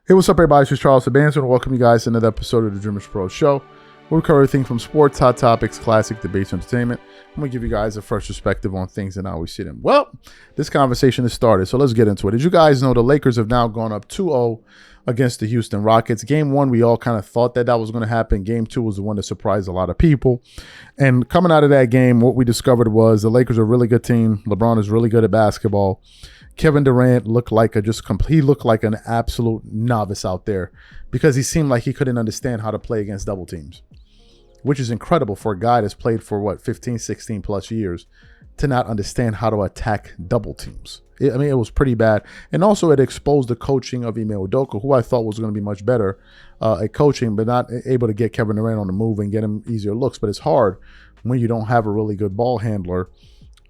Hey, what's up, everybody? This is Charles Sabanzo, and welcome you guys to another episode of the DREAMERSPRO show, where we cover everything from sports, hot topics, classic debates, entertainment. I'm going to give you guys a fresh perspective on things and how we see them. Well, this conversation has started, so let's get into it. As you guys know, the Lakers have now gone up 2-0 against the Houston Rockets. Game one, we all kind of thought that was going to happen. Game two was the one that surprised a lot of people. And coming out of that game, what we discovered was the Lakers are a really good team. LeBron is really good at basketball. Kevin Durant looked like he looked like an absolute novice out there because he seemed like he couldn't understand how to play against double teams, which is incredible for a guy that's played for 15, 16 plus years to not understand how to attack double teams. It was pretty bad. And also it exposed the coaching of Ime Udoka, who I thought was going to be much better at coaching, but not able to get Kevin Durant on the move and get him easier looks. But it's hard when you don't have a really good ball handler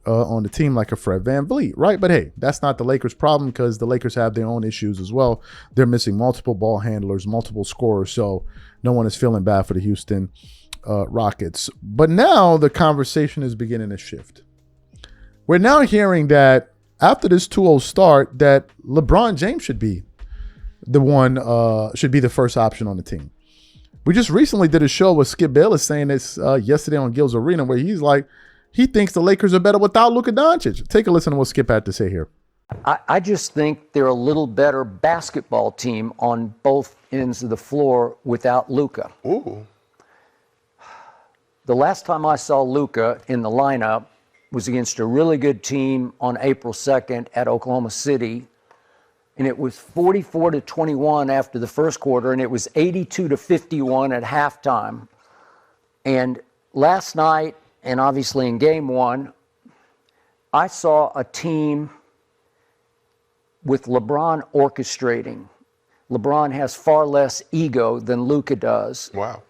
on the team like a Fred VanVleet, right? But hey, that's not the Lakers' problem because the Lakers have their own issues as well. They're missing multiple ball handlers, multiple scorers, so no one is feeling bad for the Houston Rockets. But now the conversation is beginning to shift. We're now hearing that after this 2-0 start, that LeBron James should be the one, should be the first option on the team. We just recently did a show with Skip Bayless saying this yesterday on Gil's Arena, where he's like, he thinks the Lakers are better without Luka Doncic. Take a listen to what Skip had to say here. I just think they're a little better basketball team on both ends of the floor without Luka. Ooh. The last time I saw Luka in the lineup was against a really good team on April 2nd at Oklahoma City, and it was 44-21 after the first quarter, and it was 82-51 at halftime. And last night, and obviously in game one, I saw a team with LeBron orchestrating. LeBron has far less ego than Luka does. Wow.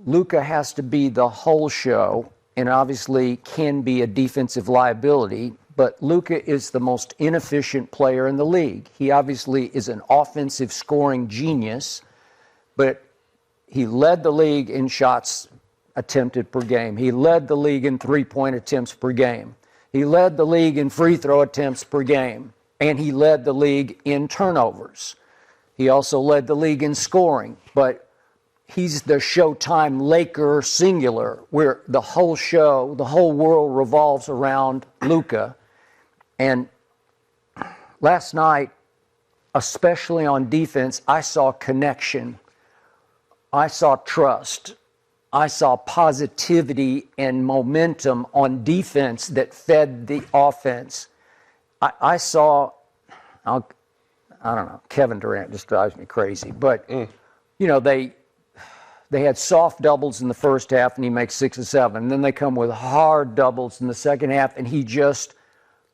Luka has to be the whole show and obviously can be a defensive liability, but Luka is the most inefficient player in the league. He obviously is an offensive scoring genius, but he led the league in shots attempted per game. He led the league in three-point attempts per game. He led the league in free throw attempts per game. And he led the league in turnovers. He also led the league in scoring. But he's the Showtime Laker singular, where the whole show, the whole world revolves around Luka. And last night, especially on defense, I saw connection. I saw trust. I saw positivity and momentum on defense that fed the offense. I saw, I don't know, Kevin Durant just drives me crazy. But, you know, they had soft doubles in the first half, and he makes 6 or 7. And then they come with hard doubles in the second half, and he just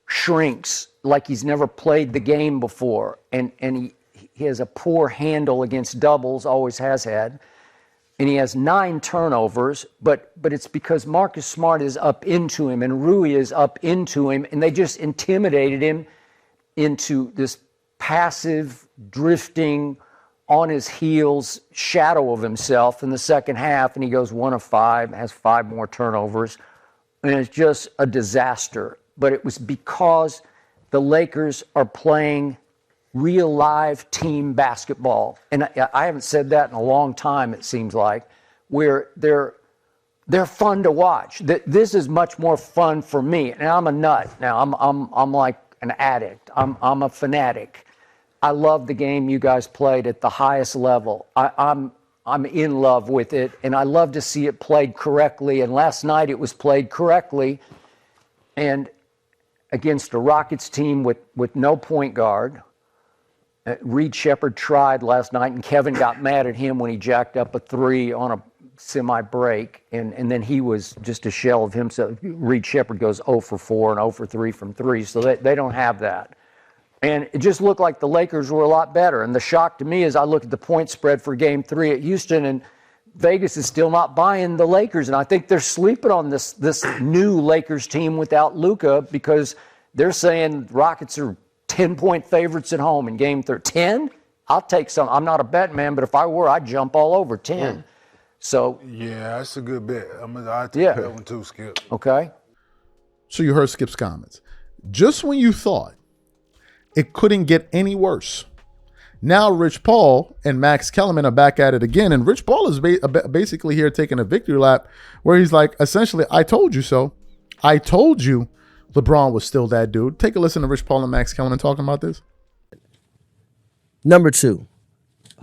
shrinks like he's never played the game before. And he has a poor handle against doubles, always has had. And he has 9 turnovers, but it's because Marcus Smart is up into him and Rui is up into him, and they just intimidated him into this passive, drifting, on his heels shadow of himself in the second half, and he goes 1 of 5, has 5 more turnovers, and it's just a disaster. But it was because the Lakers are playing real live team basketball. And I haven't said that in a long time, it seems like, where they're fun to watch. This is much more fun for me. And I'm a nut. Now I'm like an addict. I'm a fanatic. I love the game you guys played at the highest level. I'm in love with it, and I love to see it played correctly. And last night it was played correctly, and against a Rockets team with no point guard. Reed Shepherd tried last night, and Kevin got mad at him when he jacked up a 3 on a semi-break, and then he was just a shell of himself. Reed Shepherd goes 0 for 4 and 0 for 3 from 3, so they don't have that. And it just looked like the Lakers were a lot better. And the shock to me is I look at the point spread for Game 3 at Houston, and Vegas is still not buying the Lakers. And I think they're sleeping on this new Lakers team without Luka, because they're saying Rockets are 10-point favorites at home in Game 3. 10? I'll take some. I'm not a bet man, but if I were, I'd jump all over 10. So yeah, that's a good bet. I'd take that one too, Skip. Okay. So you heard Skip's comments. Just when you thought it couldn't get any worse, Now Rich Paul and Max Kellerman are back at it again. And Rich Paul is basically here taking a victory lap where he's like, essentially, I told you so. I told you LeBron was still that dude. Take a listen to Rich Paul and Max Kellerman talking about this. Number 2,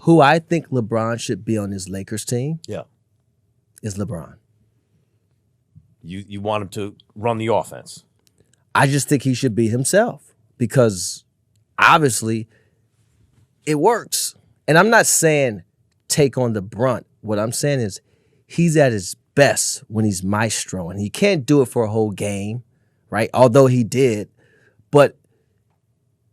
who I think LeBron should be on this Lakers team is LeBron. You want him to run the offense. I just think he should be himself because obviously it works. And I'm not saying take on the brunt. What I'm saying is he's at his best when he's maestro, and he can't do it for a whole game, right? Although he did. But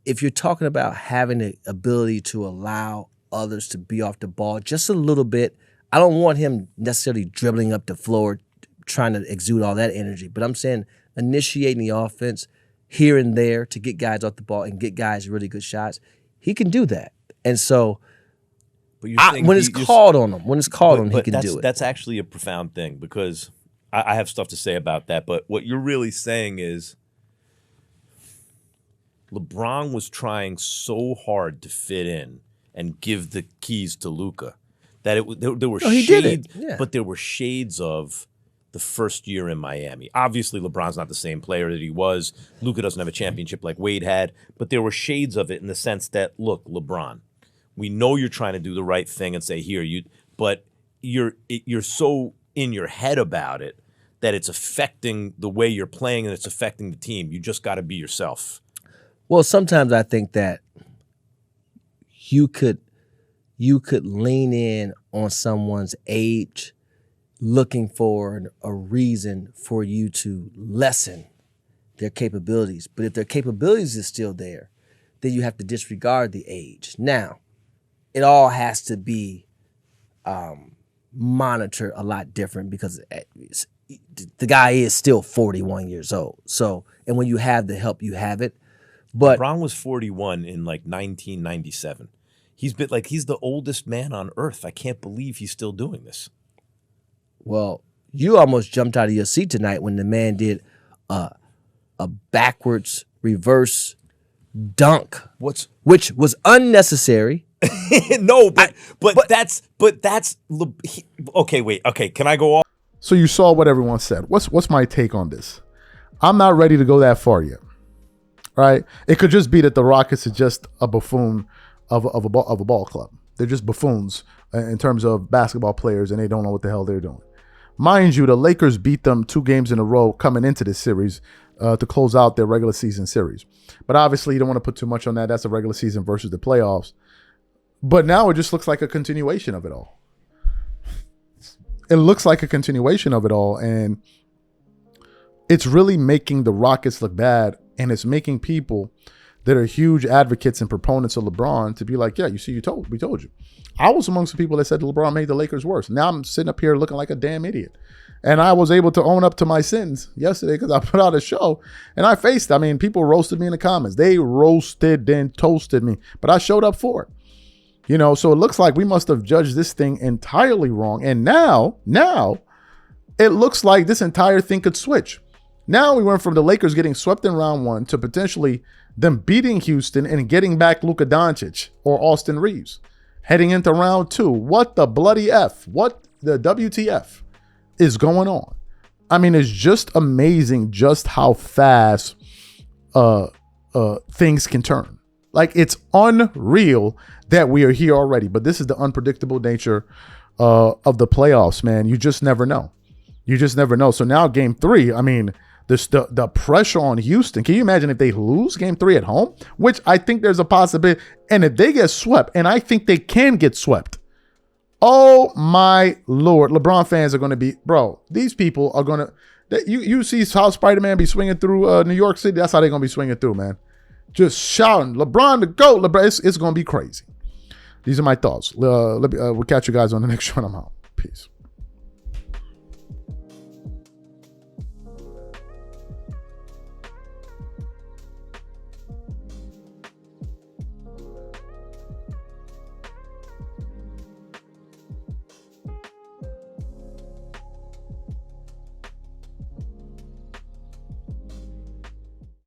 if you're talking about having the ability to allow others to be off the ball just a little bit, I don't want him necessarily dribbling up the floor, trying to exude all that energy. But I'm saying initiating the offense here and there to get guys off the ball and get guys really good shots. He can do that. And so when it's called on him, he can do it. That's actually a profound thing because I have stuff to say about that. But what you're really saying is LeBron was trying so hard to fit in and give the keys to Luka that there were shades, but there were shades of the first year in Miami. Obviously, LeBron's not the same player that he was. Luka doesn't have a championship like Wade had, but there were shades of it in the sense that, look, LeBron, we know you're trying to do the right thing and say but you're so in your head about it that it's affecting the way you're playing and it's affecting the team. You just got to be yourself. Well, sometimes I think that you could lean in on someone's age looking for a reason for you to lessen their capabilities. But if their capabilities is still there, then you have to disregard the age. Now, it all has to be monitored a lot different because the guy is still 41 years old. So, and when you have the help, you have it. But LeBron was 41 in like 1997. He's the oldest man on earth. I can't believe he's still doing this. Well, you almost jumped out of your seat tonight when the man did a backwards reverse dunk, which was unnecessary. No, but that's okay. Wait, okay. Can I go off? So you saw what everyone said. What's my take on this? I'm not ready to go that far yet. Right? It could just be that the Rockets are just a buffoon of a ball club. They're just buffoons in terms of basketball players, and they don't know what the hell they're doing. Mind you, the Lakers beat them 2 games in a row coming into this series to close out their regular season series. But obviously, you don't want to put too much on that. That's a regular season versus the playoffs. But now it just looks like a continuation of it all. It looks like a continuation of it all, and it's really making the Rockets look bad, and it's making people that are huge advocates and proponents of LeBron to be like, yeah, you see, we told you. I was amongst the people that said LeBron made the Lakers worse. Now I'm sitting up here looking like a damn idiot. And I was able to own up to my sins yesterday because I put out a show and people roasted me in the comments. They roasted and toasted me, but I showed up for it. So it looks like we must have judged this thing entirely wrong. And now it looks like this entire thing could switch. Now we went from the Lakers getting swept in round 1 to potentially them beating Houston and getting back Luka Doncic or Austin Reeves. Heading into round 2, what the bloody F? What the WTF is going on? I mean, it's just amazing just how fast things can turn. Like, it's unreal that we are here already. But this is the unpredictable nature of the playoffs, man. You just never know. So now game 3, I mean, the pressure on Houston. Can you imagine if they lose game 3 at home? Which I think there's a possibility. And if they get swept, and I think they can get swept. Oh my Lord. LeBron fans are going to be, bro, these people are going to, you see how Spider-Man be swinging through New York City? That's how they're going to be swinging through, man. Just shouting, LeBron to go. LeBron, it's going to be crazy. These are my thoughts. We'll catch you guys on the next one. I'm out. Peace.